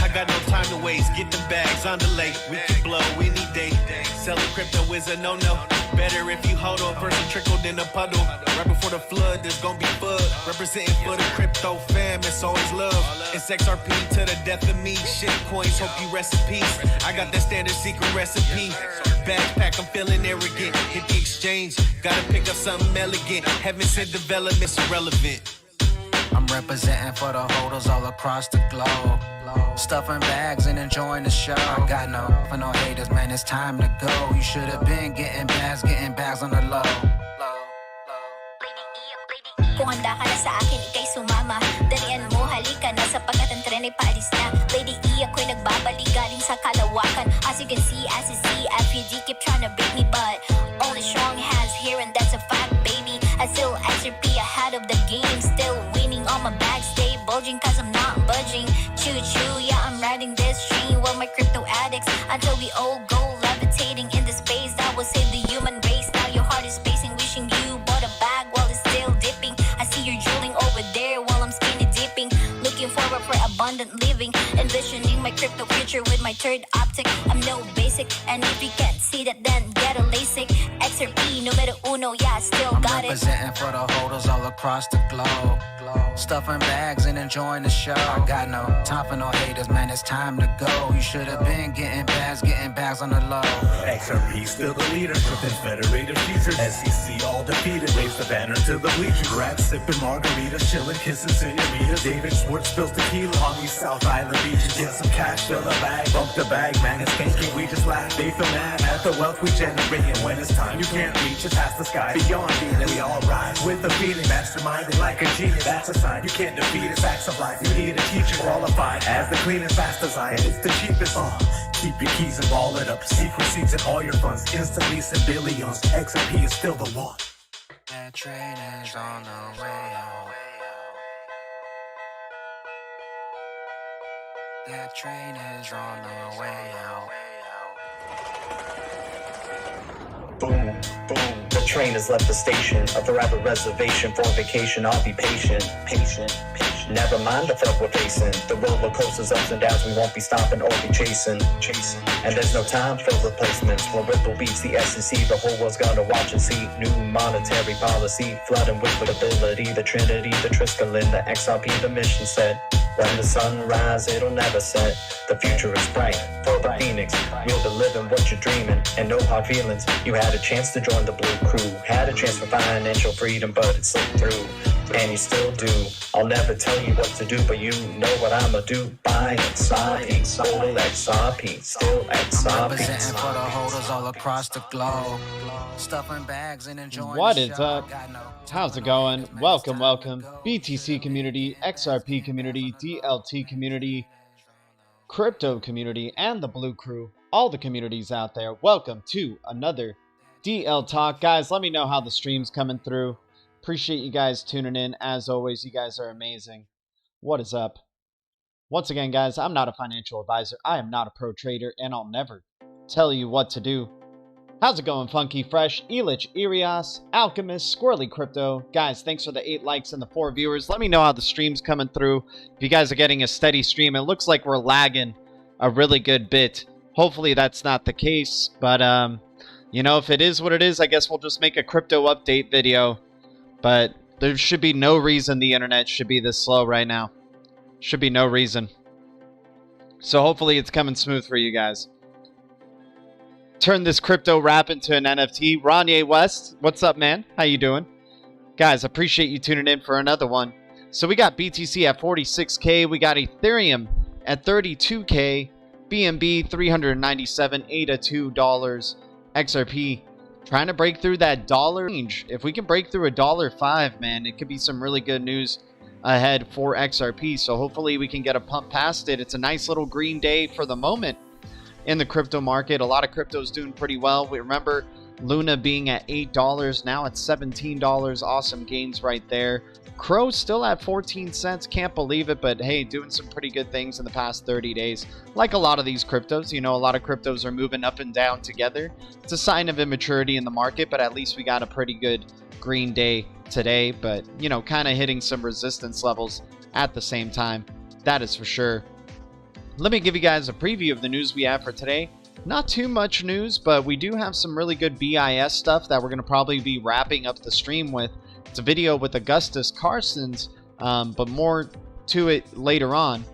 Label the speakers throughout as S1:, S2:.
S1: I got no time to waste. Get the bags on delay. We can blow any day. Selling crypto is a no-no. Better if you hold on. First it trickled in a puddle. Right before the flood, there's gonna be FUD. Representing for the crypto fam, it's always love. It's XRP to the death of me. Shit coins, hope you rest in peace. I got that standard secret recipe. Backpack, I'm feeling arrogant. Hit the exchange, gotta pick up something elegant. Haven't said development's irrelevant.
S2: I'm representing for the holders all across the globe. Stuffing bags and enjoying the show. I got no for no haters, man, it's time to go. You should have been getting bags on the low.
S3: Kung handa ka na sa akin, ikay sumama. Dalian mo, halika na sapagkat ang tren ay paalis na. Lady E, ako'y nagbabalik galing sa kalawakan. As you can see, as you see, FUG keep trying to break me, but only strong hands here and that's a fact, baby. I still XRP ahead of the game, still winning. All my bags stay bulging cause I'm not budging. Choo choo, yeah, I'm riding this train with my crypto addicts until we all go levitating in the space that will save the human race. Now your heart is pacing, wishing you bought a bag while it's still dipping. I see you're drooling over there while I'm skinny dipping. Looking forward for abundant living, envisioning my crypto future with my third optic. I'm no basic, and if you can't see that, then get a LASIK. XRP numero uno, yeah, I still got it.
S2: Representing for the holders all across the globe. Stuffing bags and enjoying the show. I got no time for no haters, man, it's time to go. You should have been getting bags on the low.
S4: XRP still the leader, with federated features. SEC all defeated, raise the banner to the bleachers. Rats sipping margaritas, chilling, kissing senoritas. David Schwartz spills tequila on these South Island beaches. Get some cash, fill the bag, bump the bag, man, it's banking, we just laugh. They feel mad at the wealth we generate, and when it's time, you can't reach it past the sky. Beyond being, we all rise with the feeling, masterminded like a genius. That's a sign you can't defeat it. Facts of life. You need a teacher qualified as the cleanest, fast design. It's the cheapest. Keep your keys and ball it up. Secret seats and all your funds. Instantly send billions. XRP is still the one.
S2: That train is on the way out. That train is on the way out.
S5: Boom, boom. The train has left the station. A forever reservation for vacation. I'll be patient, patient. Never mind the threat we're facing. The roller coasters, ups and downs, we won't be stopping or be chasing. And there's no time for replacements. When Ripple beats the SEC, the whole world's gonna watch and see. New monetary policy, flooding with stability. The Trinity, the Triskelin, the XRP, the mission set. When the sun rises, it'll never set. The future is bright for the Phoenix. You'll be living what you're dreaming, and no hard feelings. You had a chance to join the blue crew, had a chance for financial freedom, but it slipped through. And you still do. I'll never tell you what to do, but you know what I'ma do. Buy XRP, still XRP, still XRP.
S2: I'm representing for the holders all across the globe. Stuffing bags and enjoying
S6: What
S2: the
S6: is
S2: show.
S6: up? How's it going? Welcome, welcome. BTC community, XRP community, DLT community, crypto community, and the Blue Crew. All the communities out there. Welcome to another DL Talk. Guys, let me know how the stream's coming through. Appreciate you guys tuning in. As always, you guys are amazing. What is up? Once again, guys, I'm not a financial advisor. I am not a pro trader, and I'll never tell you what to do. How's it going, Funky Fresh, Elich, Irias, Alchemist, Squirrely Crypto? Guys, thanks for the 8 likes and the 4 viewers. Let me know how the stream's coming through. If you guys are getting a steady stream, it looks like we're lagging a really good bit. Hopefully that's not the case, but you know, if it is what it is, I guess we'll just make a crypto update video. But there should be no reason the internet should be this slow right now. Should be no reason. So hopefully it's coming smooth for you guys. Turn this crypto rap into an NFT. Ronye West, what's up, man? How you doing? Guys, appreciate you tuning in for another one. So we got BTC at 46K. We got Ethereum at 32K. BNB 397, ADA $2. XRP trying to break through that dollar range. If we can break through $1.05, man, it could be some really good news ahead for XRP. So hopefully we can get a pump past it. It's a nice little green day for the moment in the crypto market. A lot of crypto's doing pretty well. We remember Luna being at $8, now it's $17. Awesome gains right there. Crow still at 14 cents. Can't believe it, but hey, doing some pretty good things in the past 30 days. Like a lot of these cryptos, you know, a lot of cryptos are moving up and down together. It's a sign of immaturity in the market, but at least we got a pretty good green day today. But, you know, kind of hitting some resistance levels at the same time. That is for sure. Let me give you guys a preview of the news we have for today. Not too much news, but we do have some really good BIS stuff that we're going to probably be wrapping up the stream with. It's a video with Augustus Carson's, but more to it later on.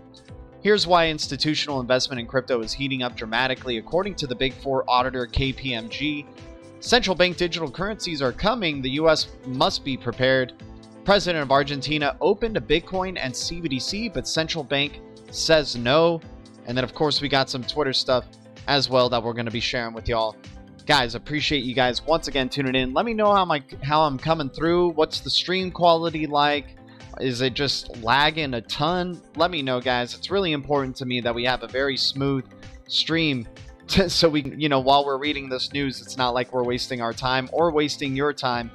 S6: Here's why institutional investment in crypto is heating up dramatically. According to the Big Four auditor KPMG, central bank digital currencies are coming. The US must be prepared. President of Argentina opened a Bitcoin and CBDC, but central bank says no. And then, of course, we got some Twitter stuff as well that we're going to be sharing with y'all. Guys, appreciate you guys once again tuning in. Let me know how I'm coming through. What's the stream quality like? Is it just lagging a ton? Let me know, guys. It's really important to me that we have a very smooth stream so we, while we're reading this news, it's not like we're wasting our time or wasting your time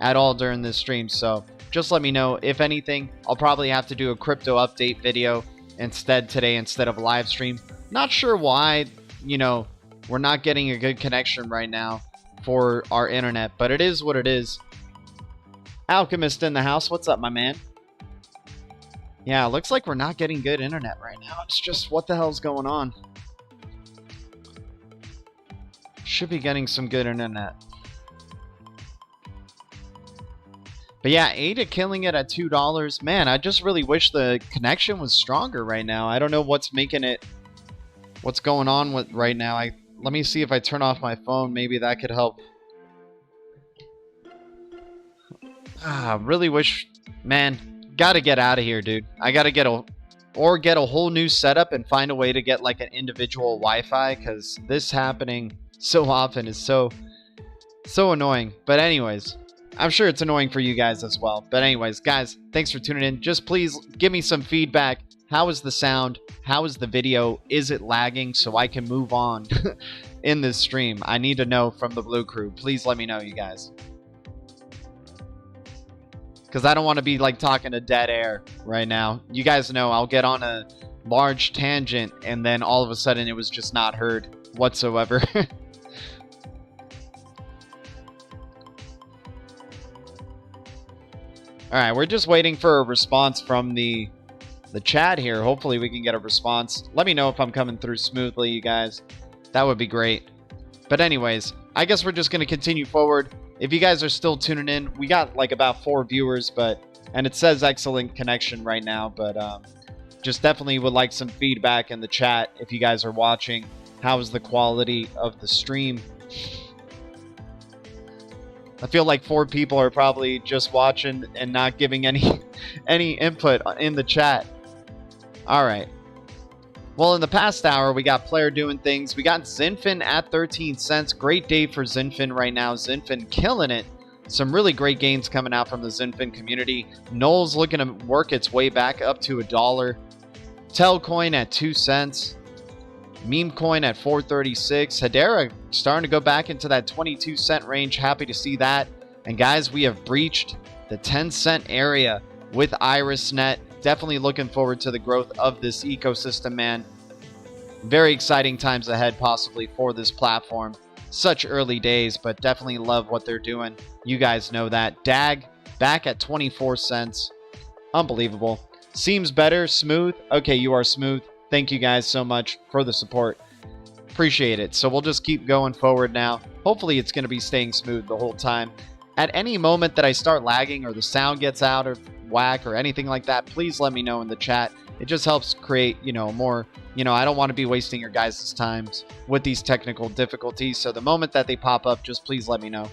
S6: at all during this stream. So just let me know. If anything, I'll probably have to do a crypto update video today instead of a live stream. Not sure why, we're not getting a good connection right now for our internet, but it is what it is. Alchemist in the house. What's up, my man? Yeah, it looks like we're not getting good internet right now. It's just, what the hell's going on? Should be getting some good internet. But yeah, ADA killing it at $2. Man, I just really wish the connection was stronger right now. I don't know what's going on with right now. Let me see if I turn off my phone. Maybe that could help. Really wish, man, gotta get out of here, dude. I gotta get a whole new setup and find a way to get like an individual Wi-Fi, because this happening so often is so annoying. But anyways, I'm sure it's annoying for you guys as well. But anyways, guys, thanks for tuning in. Just please give me some feedback. How is the sound? How is the video? Is it lagging so I can move on in this stream? I need to know from the Blue Crew. Please let me know, you guys. Because I don't want to be like talking to dead air right now. You guys know I'll get on a large tangent and then all of a sudden it was just not heard whatsoever. Alright, we're just waiting for a response from the chat here. Hopefully we can get a response. Let me know if I'm coming through smoothly, you guys. That would be great. But anyways, I guess we're just going to continue forward. If you guys are still tuning in, we got like about 4 viewers, and it says excellent connection right now, but just definitely would like some feedback in the chat if you guys are watching. How is the quality of the stream? I feel like 4 people are probably just watching and not giving any input in the chat. All right. Well, in the past hour, we got player doing things. We got Zinfin at 13 cents. Great day for Zinfin right now. Zinfin killing it. Some really great gains coming out from the Zinfin community. Knowles looking to work its way back up to $1. Telcoin at 2 cents. Meme coin at 4.36. Hedera starting to go back into that 22-cent range. Happy to see that. And guys, we have breached the 10-cent area with IrisNet. Definitely looking forward to the growth of this ecosystem, man. Very exciting times ahead, possibly, for this platform. Such early days, but definitely love what they're doing. You guys know that. DAG back at 24 cents. Unbelievable. Seems better. Smooth. Okay, you are smooth. Thank you guys so much for the support. Appreciate it. So we'll just keep going forward now. Hopefully it's going to be staying smooth the whole time. At any moment that I start lagging or the sound gets out of whack or anything like that, please let me know in the chat. It just helps create, more, I don't want to be wasting your guys' times with these technical difficulties. So the moment that they pop up, just please let me know.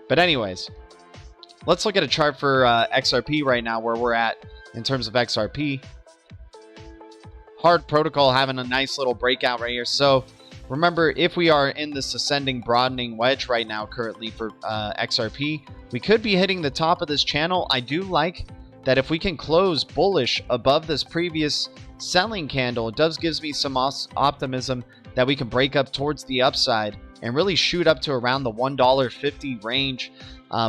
S6: But anyways, let's look at a chart for XRP right now, where we're at in terms of XRP. Hard Protocol having a nice little breakout right here. So remember, if we are in this ascending broadening wedge right now currently for XRP, we could be hitting the top of this channel. I do like that if we can close bullish above this previous selling candle, it does gives me some optimism that we can break up towards the upside and really shoot up to around the $1.50 range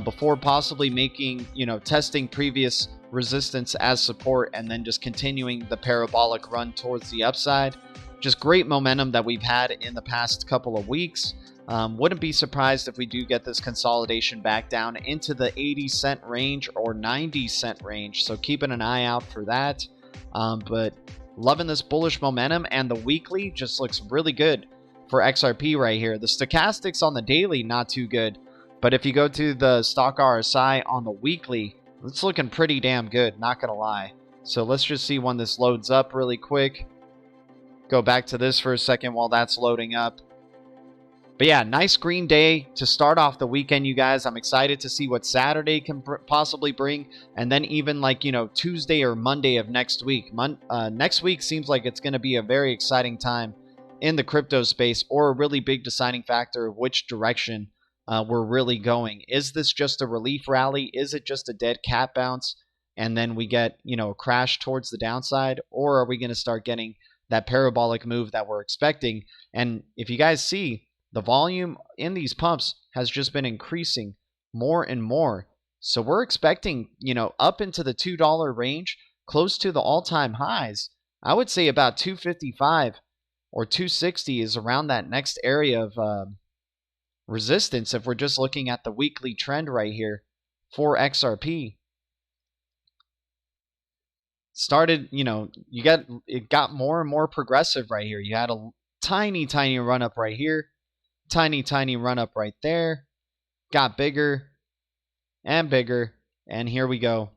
S6: before possibly making, testing previous resistance as support and then just continuing the parabolic run towards the upside. Just great momentum that we've had in the past couple of weeks. Wouldn't be surprised if we do get this consolidation back down into the 80-cent range or 90-cent range. So keeping an eye out for that. But Loving this bullish momentum, and the weekly just looks really good for XRP right here. The stochastics on the daily, not too good. But if you go to the stock RSI on the weekly, it's looking pretty damn good, not gonna lie. So let's just see when this loads up really quick. Go back to this for a second while that's loading up. But yeah, nice green day to start off the weekend, you guys. I'm excited to see what Saturday can possibly bring. And then even like, you know, Tuesday or Monday of next week. Next week seems like it's going to be a very exciting time in the crypto space, or a really big deciding factor of which direction we're really going. Is this just a relief rally? Is it just a dead cat bounce? And then we get, you know, a crash towards the downside? Or are we going to start getting that parabolic move that we're expecting? And if you guys see, the volume in these pumps has just been increasing more and more. So we're expecting, you know, up into the $2 range, close to the all-time highs. I would say about 255 or 260 is around that next area of resistance if we're just looking at the weekly trend right here for XRP. Started, you know, it got more and more progressive right here. You had a tiny run up right here. Tiny run up right there. Got bigger and bigger. And here we go.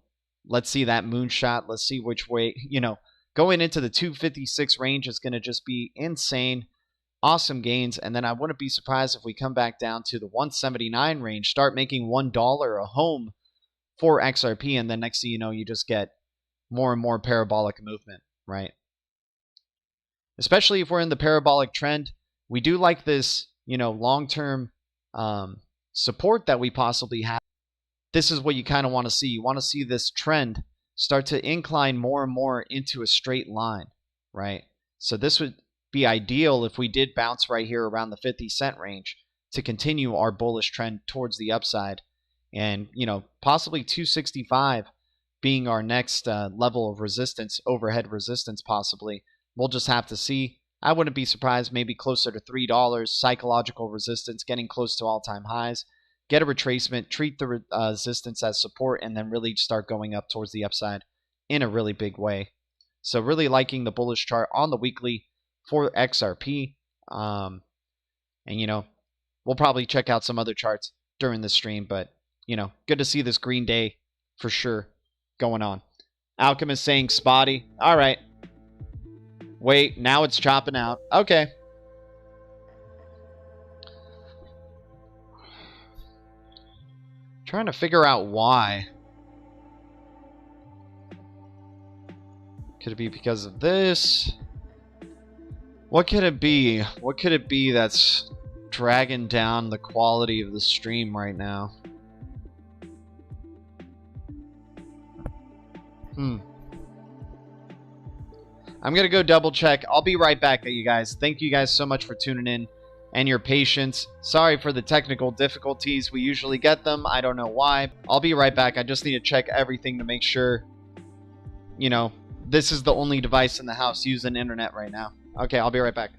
S6: Let's see that moonshot. Let's see which way, you know, going into the 256 range is going to just be insane. Awesome gains. And then I wouldn't be surprised if we come back down to the 179 range, start making $1 a home for XRP. And then next thing you know, you just get more and more parabolic movement, right? Especially if we're in the parabolic trend. We do like this, you know, long-term support that we possibly have. This is what you kind of want to see. You want to see this trend start to incline more and more into a straight line, right? So this would be ideal if we did bounce right here around the 50-cent range to continue our bullish trend towards the upside. And, you know, possibly 265 being our next level of resistance, overhead resistance possibly. We'll just have to see. I wouldn't be surprised, maybe closer to $3, psychological resistance, getting close to all-time highs. Get a retracement, treat the resistance as support, and then really start going up towards the upside in a really big way. So really liking the bullish chart on the weekly for XRP. And, you know, we'll probably check out some other charts during the stream, but, you know, good to see this green day for sure going on. Alchemist saying spotty. All right. Wait, now it's chopping out. Okay. Trying to figure out why. Could it be because of this? What could it be? What could it be that's dragging down the quality of the stream right now? I'm going to go double check. I'll be right back, you guys. Thank you guys so much for tuning in and your patience. Sorry for the technical difficulties. We usually get them. I don't know why. I'll be right back. I just need to check everything to make sure, you know, this is the only device in the house using internet right now. Okay, I'll be right back.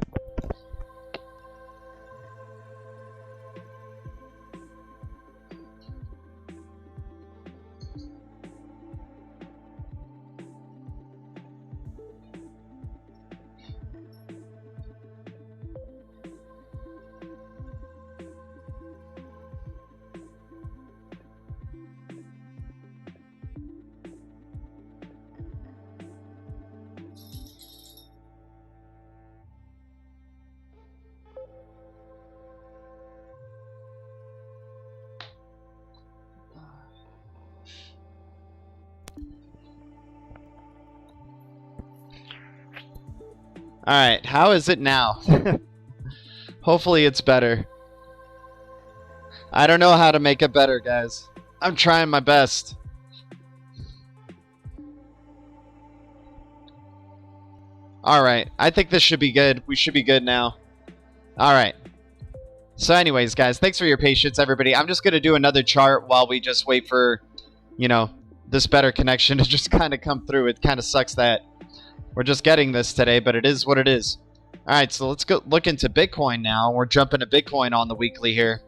S6: Alright, how is it now? Hopefully it's better. I don't know how to make it better, guys. I'm trying my best. Alright, I think this should be good. We should be good now. Alright. So anyways, guys, thanks for your patience, everybody. I'm just going to do another chart while we just wait for, you know, this better connection to just kind of come through. It kind of sucks that we're just getting this today, but it is what it is. All right, so let's go look into Bitcoin now. We're jumping to Bitcoin on the weekly here.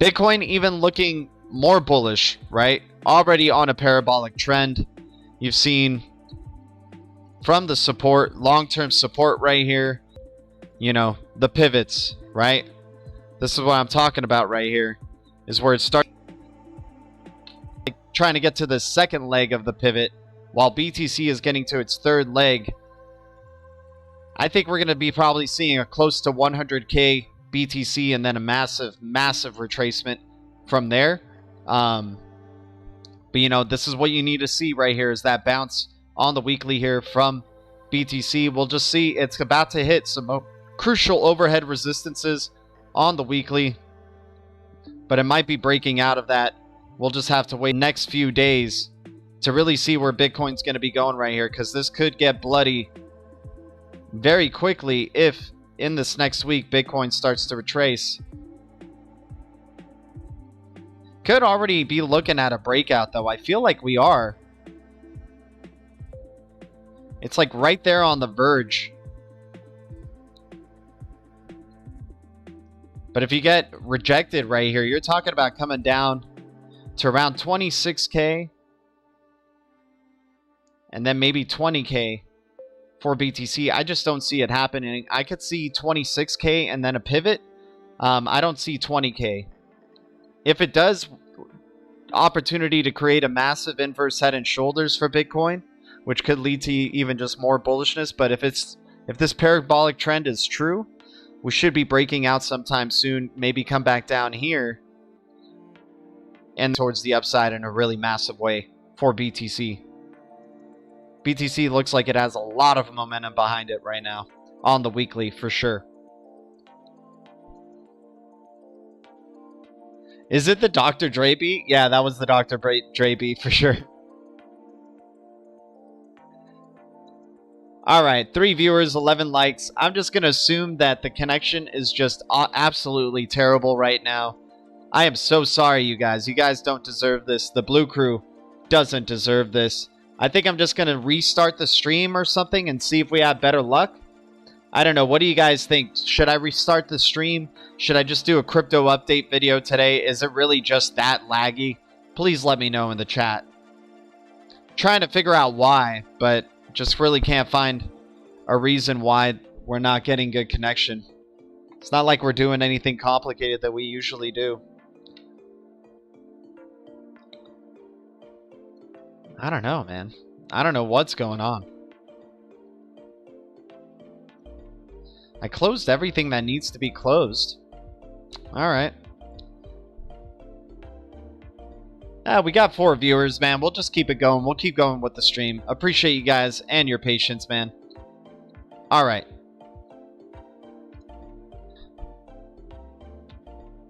S6: Bitcoin even looking more bullish, right? Already on a parabolic trend. You've seen from the support, long-term support right here. You know, the pivots, right? This is what I'm talking about right here, is where it starts trying to get to the second leg of the pivot while BTC is getting to its third leg. I think we're going to be probably seeing a close to 100K BTC and then a massive retracement from there. But you know, this is what you need to see right here, is that bounce on the weekly here from BTC. We'll just see. It's about to hit some crucial overhead resistances on the weekly, but it might be breaking out of that. We'll just have to wait next few days to really see where Bitcoin's going to be going right here, because this could get bloody very quickly if in this next week Bitcoin starts to retrace. Could already be looking at a breakout though. I feel like we are. It's like right there on the verge. But if you get rejected right here, you're talking about coming down to around 26K and then maybe 20K for BTC. I just don't see it happening. I could see 26K and then a pivot. I don't see 20K. If it does, opportunity to create a massive inverse head and shoulders for Bitcoin, which could lead to even just more bullishness. But if this parabolic trend is true, we should be breaking out sometime soon. Maybe come back down here and towards the upside in a really massive way for BTC. BTC looks like it has a lot of momentum behind it right now on the weekly for sure. Is it the Dr. Dre beat? Yeah, that was the Dr. Dre beat for sure. Alright, 3 viewers, 11 likes. I'm just going to assume that the connection is just absolutely terrible right now. I am so sorry, you guys. You guys don't deserve this. The Blue Crew doesn't deserve this. I think I'm just going to restart the stream or something and see if we have better luck. I don't know. What do you guys think? Should I restart the stream? Should I just do a crypto update video today? Is it really just that laggy? Please let me know in the chat. Trying to figure out why, but just really can't find a reason why we're not getting good connection. It's not like we're doing anything complicated that we usually do. I don't know, man. I don't know what's going on. I closed everything that needs to be closed. Alright. We got 4 viewers, man. We'll just keep it going. We'll keep going with the stream. Appreciate you guys and your patience, man. Alright.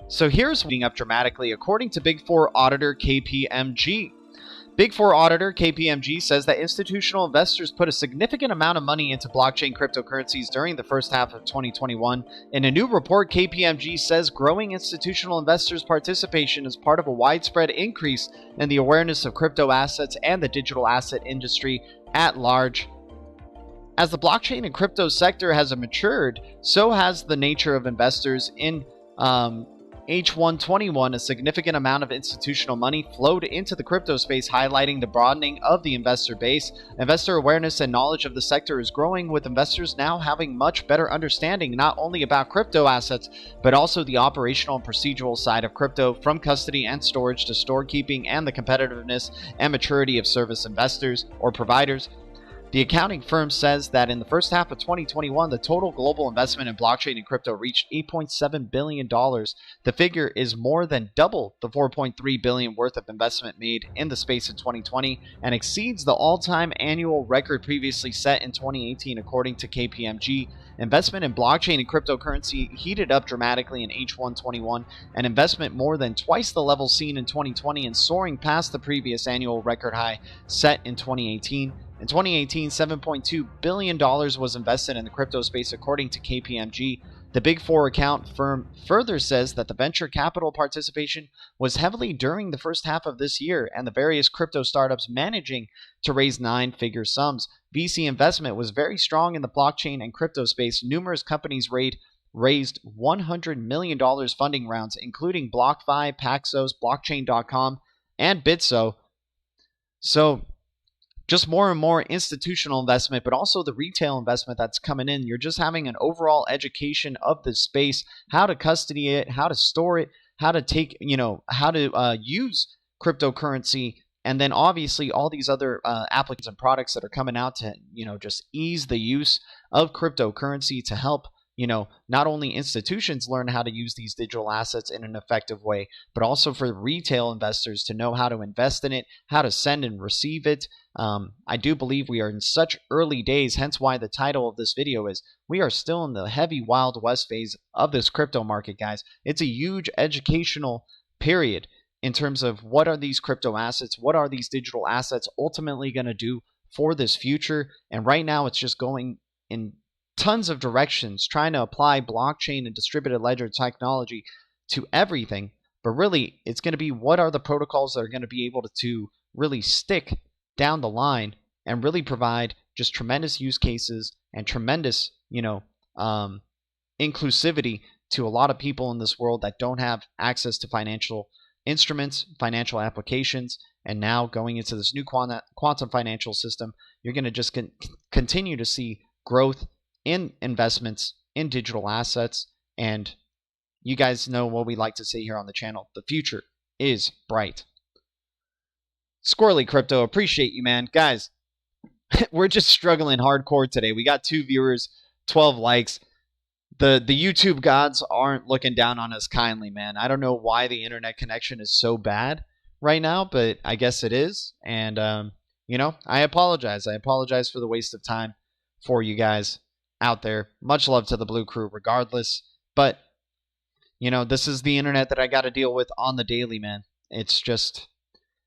S6: So here's what's up dramatically according to Big 4 auditor KPMG. Big 4 auditor KPMG says that institutional investors put a significant amount of money into blockchain cryptocurrencies during the first half of 2021. In a new report, KPMG says growing institutional investors' participation is part of a widespread increase in the awareness of crypto assets and the digital asset industry at large. As the blockchain and crypto sector has matured, so has the nature of investors. In H121, a significant amount of institutional money flowed into the crypto space, highlighting the broadening of the investor base. Investor awareness and knowledge of the sector is growing, with investors now having much better understanding not only about crypto assets, but also the operational and procedural side of crypto, from custody and storage to storekeeping, and the competitiveness and maturity of service investors or providers. The accounting firm says that in the first half of 2021, the total global investment in blockchain and crypto reached $8.7 billion. The figure is more than double the $4.3 billion worth of investment made in the space in 2020 and exceeds the all-time annual record previously set in 2018, according to KPMG. Investment in blockchain and cryptocurrency heated up dramatically in H121, and investment more than twice the level seen in 2020 and soaring past the previous annual record high set in 2018. In 2018, $7.2 billion was invested in the crypto space, according to KPMG. The Big 4 account firm further says that the venture capital participation was heavily during the first half of this year, and the various crypto startups managing to raise 9-figure sums. VC investment was very strong in the blockchain and crypto space. Numerous companies raised $100 million funding rounds, including BlockFi, Paxos, Blockchain.com, and Bitso. So just more and more institutional investment, but also the retail investment that's coming in. You're just having an overall education of the space, how to custody it, how to store it, how to take, how to use cryptocurrency, and then obviously all these other applications and products that are coming out to, just ease the use of cryptocurrency to help, not only institutions learn how to use these digital assets in an effective way, but also for retail investors to know how to invest in it, how to send and receive it. I do believe we are in such early days, hence why the title of this video is, we are still in the heavy Wild West phase of this crypto market, guys. It's a huge educational period in terms of what are these crypto assets, what are these digital assets ultimately going to do for this future. And right now it's just going in tons of directions, trying to apply blockchain and distributed ledger technology to everything. But really, it's going to be what are the protocols that are going to be able to really stick down the line and really provide just tremendous use cases and tremendous, inclusivity to a lot of people in this world that don't have access to financial instruments, financial applications. And now going into this new quantum financial system, you're going to just continue to see growth in investments in digital assets. And you guys know what we like to say here on the channel. The future is bright. Squirrely Crypto, appreciate you, man. Guys, we're just struggling hardcore today. We got 2 viewers, 12 likes. The YouTube gods aren't looking down on us kindly, man. I don't know why the internet connection is so bad right now, but I guess it is. And, I apologize. I apologize for the waste of time for you guys out there. Much love to the Blue Crew regardless. But, this is the internet that I got to deal with on the daily, man. It's just,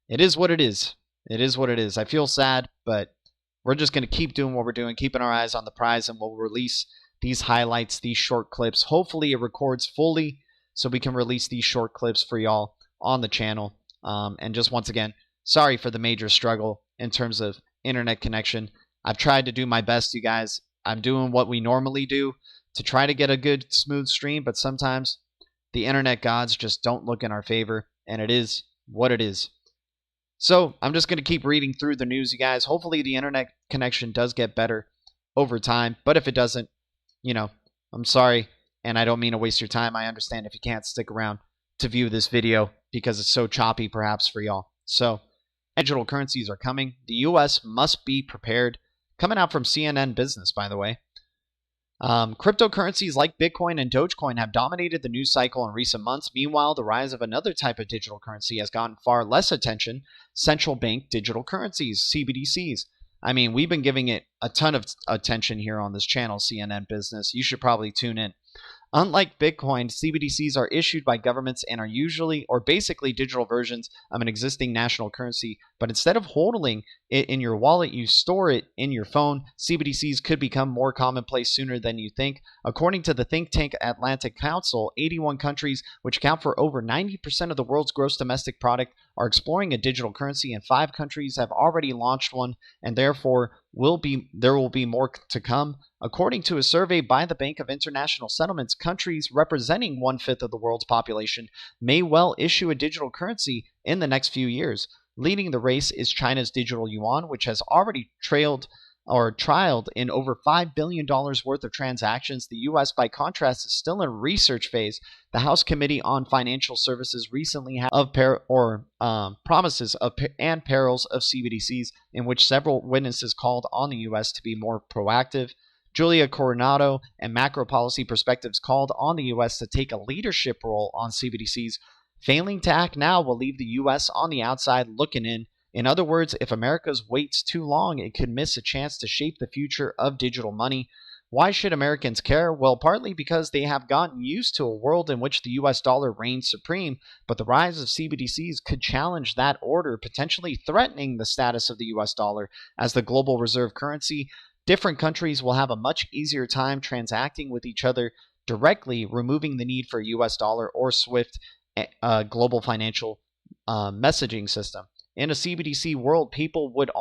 S6: it is what it is. It is what it is. I feel sad, but we're just going to keep doing what we're doing, keeping our eyes on the prize, and we'll release these highlights, these short clips. Hopefully it records fully so we can release these short clips for y'all on the channel. And just once again, sorry for the major struggle in terms of internet connection. I've tried to do my best, you guys. I'm doing what we normally do to try to get a good, smooth stream, but sometimes the internet gods just don't look in our favor, and it is what it is. So I'm just going to keep reading through the news, you guys. Hopefully the internet connection does get better over time, but if it doesn't, I'm sorry, and I don't mean to waste your time. I understand if you can't stick around to view this video because it's so choppy perhaps for y'all. So, digital currencies are coming. The U.S. must be prepared. Coming out from CNN Business, by the way. Cryptocurrencies like Bitcoin and Dogecoin have dominated the news cycle in recent months. Meanwhile, the rise of another type of digital currency has gotten far less attention: central bank digital currencies, CBDCs. I mean, we've been giving it a ton of attention here on this channel, CNN Business. You should probably tune in. Unlike Bitcoin, CBDCs are issued by governments and are usually or basically digital versions of an existing national currency. But instead of holding it in your wallet, you store it in your phone. CBDCs could become more commonplace sooner than you think. According to the think tank Atlantic Council, 81 countries, which account for over 90% of the world's gross domestic product, are exploring a digital currency, and 5 countries have already launched one, and therefore there will be more to come. According to a survey by the Bank of International Settlements, countries representing 1/5 of the world's population may well issue a digital currency in the next few years. Leading the race is China's digital yuan, which has already trialed in over $5 billion worth of transactions. The U.S., by contrast, is still in a research phase. The House Committee on Financial Services recently had promises of and perils of CBDCs, in which several witnesses called on the U.S. to be more proactive. Julia Coronado and Macro Policy Perspectives called on the U.S. to take a leadership role on CBDCs. Failing to act now will leave the U.S. on the outside looking in. In other words, if America waits too long, it could miss a chance to shape the future of digital money. Why should Americans care? Well, partly because they have gotten used to a world in which the U.S. dollar reigns supreme, but the rise of CBDCs could challenge that order, potentially threatening the status of the U.S. dollar as the global reserve currency. Different countries will have a much easier time transacting with each other directly, removing the need for a U.S. dollar or SWIFT global financial messaging system. In a CBDC world, people would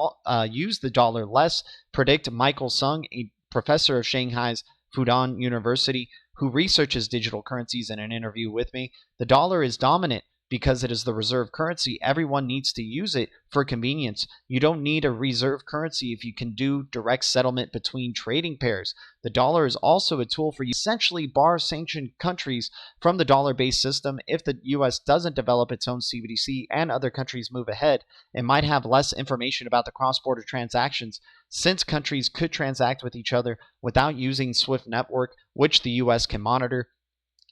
S6: use the dollar less, predict Michael Sung, a professor of Shanghai's Fudan University, who researches digital currencies in an interview with me. The dollar is dominant because it is the reserve currency. Everyone needs to use it for convenience. You don't need a reserve currency if you can do direct settlement between trading pairs. The dollar is also a tool for essentially bar sanctioned countries from the dollar-based system. If the US doesn't develop its own CBDC and other countries move ahead, it might have less information about the cross-border transactions, since countries could transact with each other without using SWIFT network, which the US can monitor.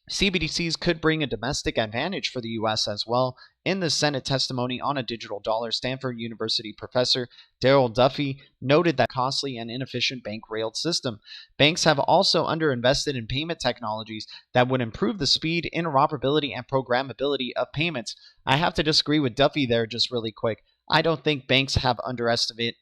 S6: CBDCs could bring a domestic advantage for the US as well. In the Senate testimony on a digital dollar, Stanford University professor Darrell Duffy noted that costly and inefficient bank-railed system. Banks have also underinvested in payment technologies that would improve the speed, interoperability, and programmability of payments. I have to disagree with Duffy there just really quick. I don't think banks have underinvested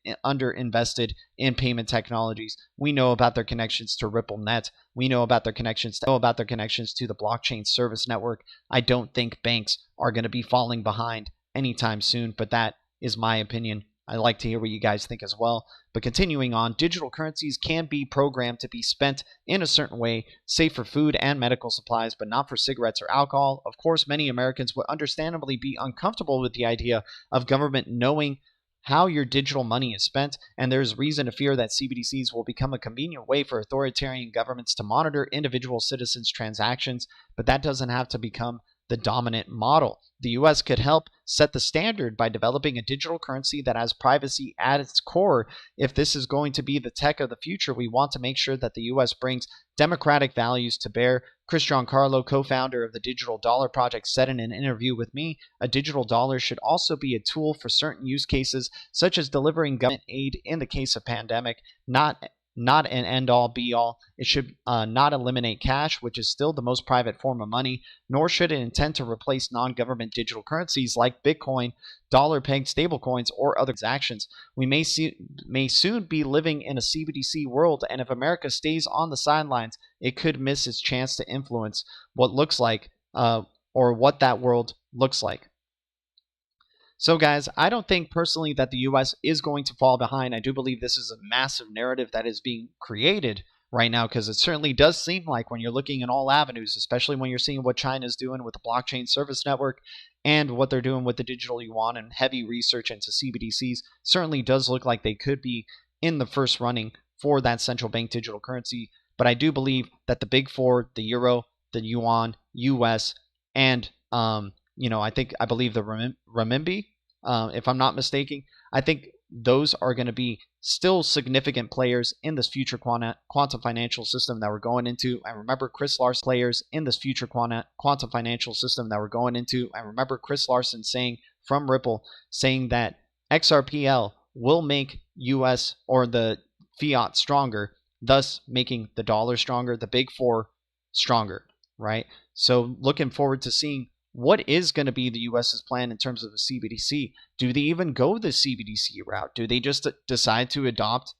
S6: in payment technologies. We know about their connections to RippleNet. We know about their connections to the blockchain service network. I don't think banks are going to be falling behind anytime soon, but that is my opinion. I'd like to hear what you guys think as well. But continuing on, digital currencies can be programmed to be spent in a certain way, safe for food and medical supplies, but not for cigarettes or alcohol. Of course, many Americans would understandably be uncomfortable with the idea of government knowing how your digital money is spent, and there is reason to fear that CBDCs will become a convenient way for authoritarian governments to monitor individual citizens' transactions, but that doesn't have to become the dominant model. The US could help set the standard by developing a digital currency that has privacy at its core. If this is going to be the tech of the future, we want to make sure that the US brings democratic values to bear. Chris Giancarlo, co-founder of the Digital Dollar Project, said in an interview with me, a digital dollar should also be a tool for certain use cases, such as delivering government aid in the case of pandemic, not an end-all, be-all. It should not eliminate cash, which is still the most private form of money, nor should it intend to replace non-government digital currencies like Bitcoin, dollar-pegged stablecoins, or other transactions. We may soon be living in a CBDC world, and if America stays on the sidelines, it could miss its chance to influence what looks like, or what that world looks like. So guys, I don't think personally that the US is going to fall behind. I do believe this is a massive narrative that is being created right now, because it certainly does seem like when you're looking in all avenues, especially when you're seeing what China's doing with the blockchain service network and what they're doing with the digital yuan and heavy research into CBDCs, certainly does look like they could be in the first running for that central bank digital currency. But I do believe that the big four, the euro, the yuan, US, and I believe the renminbi, if I'm not mistaken, I think those are going to be still significant players in this future quantum financial system that we're going into. I remember Chris Larson saying from Ripple, saying that XRPL will make US or the fiat stronger, thus making the dollar stronger, the big four stronger, right? So looking forward to seeing what is going to be the US's plan in terms of the CBDC. Do they even go the CBDC route? Do they just decide to adopt,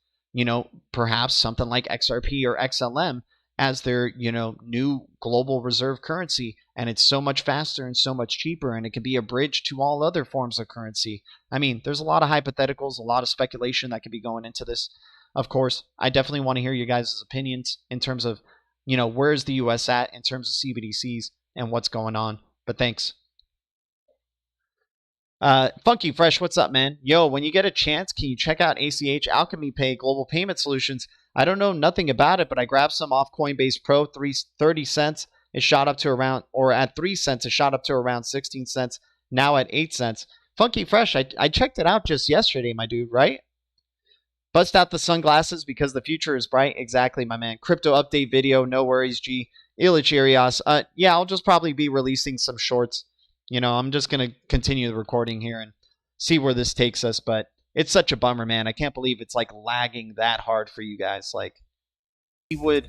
S6: perhaps something like XRP or XLM as their, new global reserve currency, and it's so much faster and so much cheaper, and it can be a bridge to all other forms of currency? I mean, there's a lot of hypotheticals, a lot of speculation that could be going into this. Of course, I definitely want to hear you guys' opinions in terms of, where is the US at in terms of CBDCs and what's going on. But thanks. Funky Fresh, what's up, man? Yo, when you get a chance, can you check out ACH Alchemy Pay Global Payment Solutions? I don't know nothing about it, but I grabbed some off Coinbase Pro, 30 cents. It shot up to around, or at 3 cents, it shot up to around 16 cents. Now at 8 cents. Funky Fresh, I checked it out just yesterday, my dude, right? Bust out the sunglasses because the future is bright. Exactly, my man. Crypto update video, no worries, G. Illichirios. Yeah, I'll just probably be releasing some shorts. I'm just going to continue the recording here and see where this takes us. But it's such a bummer, man. I can't believe it's like lagging that hard for you guys. Like, he would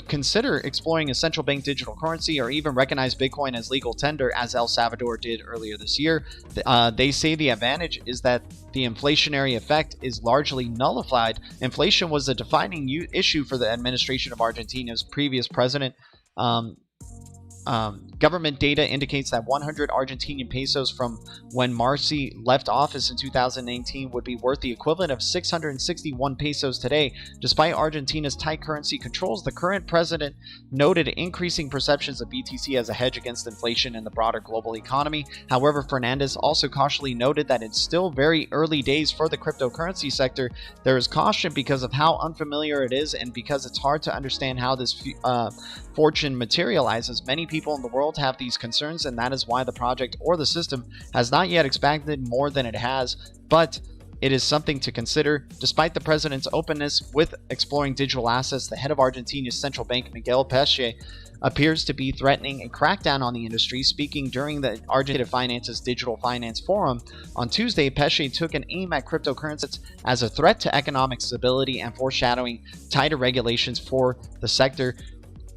S6: consider exploring a central bank digital currency or even recognize Bitcoin as legal tender, as El Salvador did earlier this year. They say the advantage is that the inflationary effect is largely nullified. Inflation was a defining issue for the administration of Argentina's previous president, Government data indicates that 100 Argentinian pesos from when Marci left office in 2018 would be worth the equivalent of 661 pesos today. Despite Argentina's tight currency controls, the current president noted increasing perceptions of BTC as a hedge against inflation in the broader global economy. However, Fernandez also cautiously noted that it's still very early days for the cryptocurrency sector. There is caution because of how unfamiliar it is and because it's hard to understand how this fortune materializes. Many people in the world have these concerns, and that is why the project or the system has not yet expanded more than it has, but it is something to consider. Despite the president's openness with exploring digital assets, the head of Argentina's central bank, Miguel Peche, appears to be threatening a crackdown on the industry. Speaking during the Argentina Finance's Digital Finance Forum on Tuesday, Peche took an aim at cryptocurrencies as a threat to economic stability and foreshadowing tighter regulations for the sector.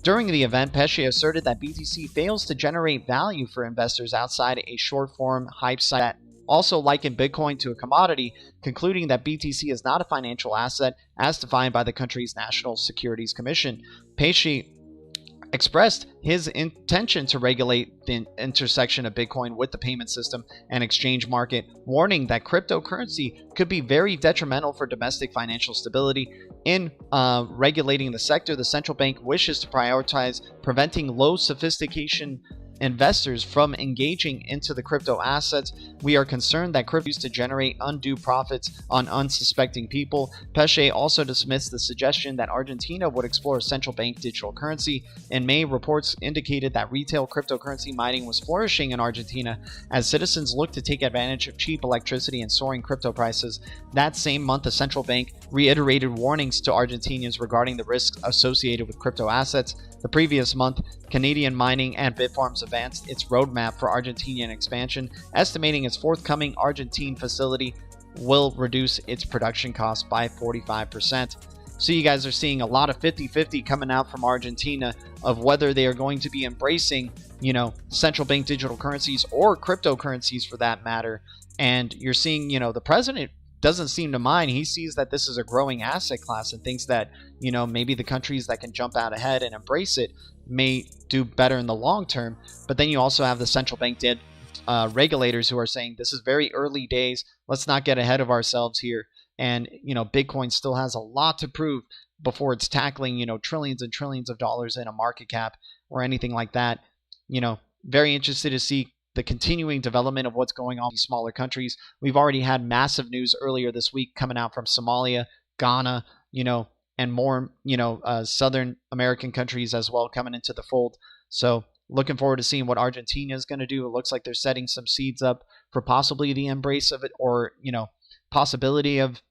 S6: During the event, Peche asserted that BTC fails to generate value for investors outside a short-form hype site that also likened Bitcoin to a commodity, concluding that BTC is not a financial asset as defined by the country's National Securities Commission. Peche expressed his intention to regulate the intersection of Bitcoin with the payment system and exchange market, warning that cryptocurrency could be very detrimental for domestic financial stability. In regulating the sector, the central bank wishes to prioritize preventing low sophistication investors from engaging into the crypto assets. We are concerned that crypto is used to generate undue profits on unsuspecting people. Peche also dismissed the suggestion that Argentina would explore a central bank digital currency. In May, reports indicated that retail cryptocurrency mining was flourishing in Argentina as citizens looked to take advantage of cheap electricity and soaring crypto prices. That same month, the central bank reiterated warnings to Argentinians regarding the risks associated with crypto assets. The previous month, Canadian Mining and Bitfarms advanced its roadmap for Argentinian expansion, estimating its forthcoming Argentine facility will reduce its production costs by 45%. So you guys are seeing a lot of 50-50 coming out from Argentina of whether they are going to be embracing, central bank digital currencies or cryptocurrencies for that matter. And you're seeing, the president doesn't seem to mind. He sees that this is a growing asset class and thinks that, maybe the countries that can jump out ahead and embrace it may do better in the long term. But then you also have the central bank regulators who are saying this is very early days. Let's not get ahead of ourselves here. And, Bitcoin still has a lot to prove before it's tackling, trillions and trillions of dollars in a market cap or anything like that. Very interested to see the continuing development of what's going on in these smaller countries. We've already had massive news earlier this week coming out from Somalia, Ghana, and more, Southern American countries as well coming into the fold. So looking forward to seeing what Argentina is going to do. It looks like they're setting some seeds up for possibly the embrace of it or, possibility of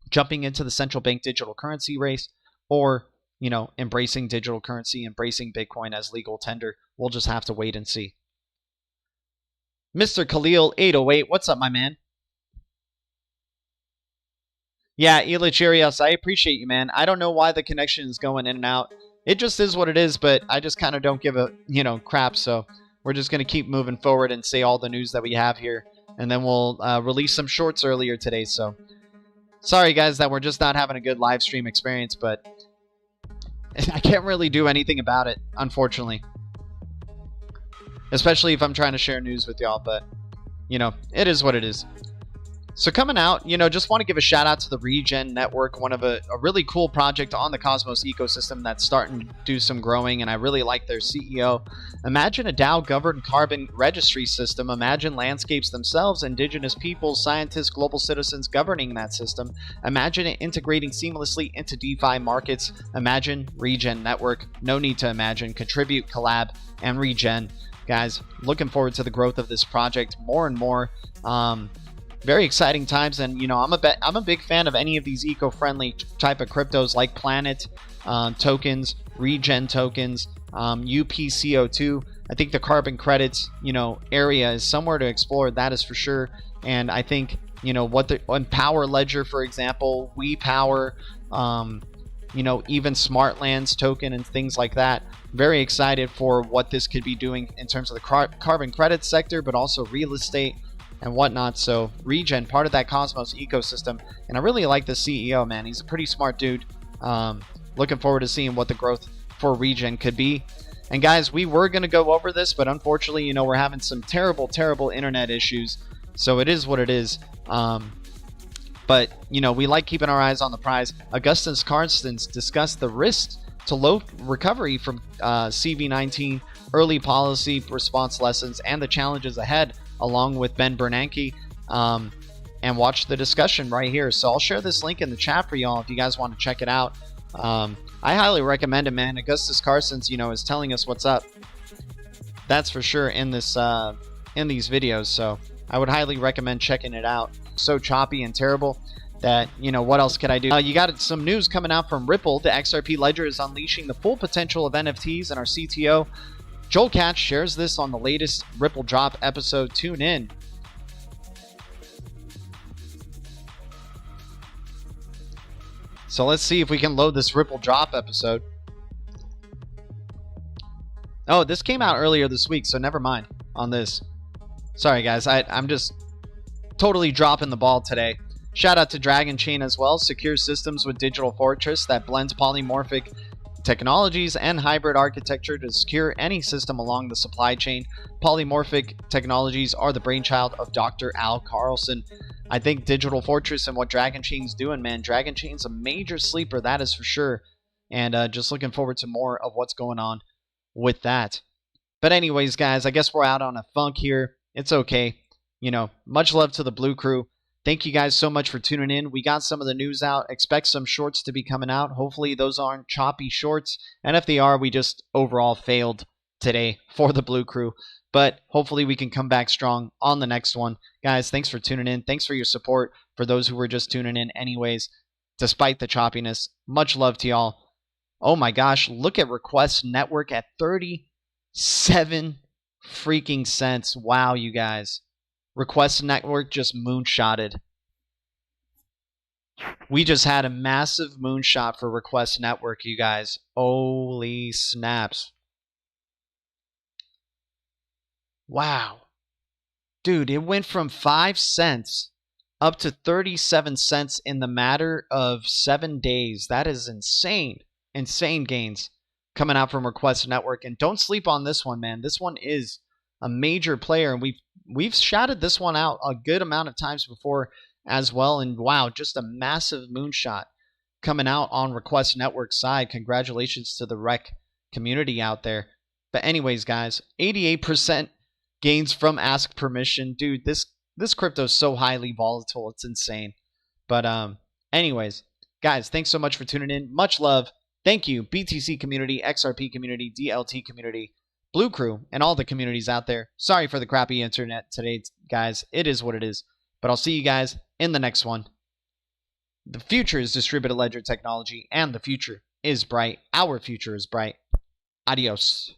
S6: jumping into the central bank digital currency race or, embracing digital currency, embracing Bitcoin as legal tender. We'll just have to wait and see. Mr. Khalil 808, what's up, my man? Yeah, Elachirios, I appreciate you, man. I don't know why the connection is going in and out. It just is what it is, but I just kind of don't give a, crap. So we're just going to keep moving forward and say all the news that we have here. And then we'll release some shorts earlier today. So sorry, guys, that we're just not having a good live stream experience, but I can't really do anything about it, unfortunately. Especially if I'm trying to share news with y'all, but, it is what it is. So coming out, just want to give a shout out to the Regen Network, one of a really cool project on the Cosmos ecosystem that's starting to do some growing, and I really like their CEO. Imagine a DAO-governed carbon registry system. Imagine landscapes themselves, indigenous peoples, scientists, global citizens governing that system. Imagine it integrating seamlessly into DeFi markets. Imagine Regen Network. No need to imagine. Contribute, collab, and Regen. Guys, looking forward to the growth of this project more and more. Very exciting times, and I'm a big fan of any of these eco-friendly type of cryptos like Planet tokens, Regen tokens, UPCO2. I think the carbon credits area is somewhere to explore. That is for sure. And I think on Power Ledger, for example, WePower, even Smartlands token and things like that. Very excited for what this could be doing in terms of the carbon credit sector, but also real estate and whatnot. So Regen, part of that Cosmos ecosystem, and I really like the CEO, man. He's a pretty smart dude. Looking forward to seeing what the growth for Regen could be. And guys, we were going to go over this, but unfortunately, you know, we're having some terrible, terrible internet issues. So it is what it is. But, you know, we like keeping our eyes on the prize. Augustus Carstens discussed the risks to low recovery from CV19, early policy response lessons, and the challenges ahead, along with Ben Bernanke. And watch the discussion right here. So I'll share this link in the chat for y'all if you guys want to check it out. I highly recommend it, man. Augustus Carstens, you know, is telling us what's up. That's for sure in this in these videos. So I would highly recommend checking it out. So choppy and terrible that, you know, what else could I do? You got some news coming out from Ripple. The XRP ledger is unleashing the full potential of NFTs, and our CTO Joel Katz shares this on the latest Ripple Drop episode. Tune in. So let's see if we can load this Ripple Drop episode. Oh, this came out earlier this week, so never mind on this. Sorry, guys. I'm just totally dropping the ball today. Shout out to Dragon Chain as well. Secure systems with Digital Fortress that blends polymorphic technologies and hybrid architecture to secure any system along the supply chain. Polymorphic technologies are the brainchild of Dr. Al Carlson. I think Digital Fortress and what Dragon Chain's doing, man. Dragon Chain's a major sleeper, that is for sure. And just looking forward to more of what's going on with that. But anyways, guys, I guess we're out on a funk here. It's okay. You know, much love to the Blue Crew. Thank you guys so much for tuning in. We got some of the news out. Expect some shorts to be coming out. Hopefully those aren't choppy shorts. And if they are, we just overall failed today for the Blue Crew. But hopefully we can come back strong on the next one. Guys, thanks for tuning in. Thanks for your support for those who were just tuning in anyways, despite the choppiness. Much love to y'all. Oh my gosh, look at Request Network at 37 freaking cents. Wow, you guys. Request Network just moonshotted. We just had a massive moonshot for Request Network, you guys. Holy snaps. Wow. Dude, it went from 5 cents up to 37 cents in the matter of 7 days. That is insane. Insane gains coming out from Request Network. And don't sleep on this one, man. This one is a major player, and we've shouted this one out a good amount of times before as well. And wow, just a massive moonshot coming out on Request Network side. Congratulations to the rec community out there. But anyways, guys, 88% gains from ask permission. Dude, this crypto is so highly volatile, it's insane. But anyways, guys, thanks so much for tuning in. Much love. Thank you, BTC community, XRP community, DLT community, Blue Crew, and all the communities out there. Sorry for the crappy internet today, guys. It is what it is. But I'll see you guys in the next one. The future is distributed ledger technology, and the future is bright. Our future is bright. Adios.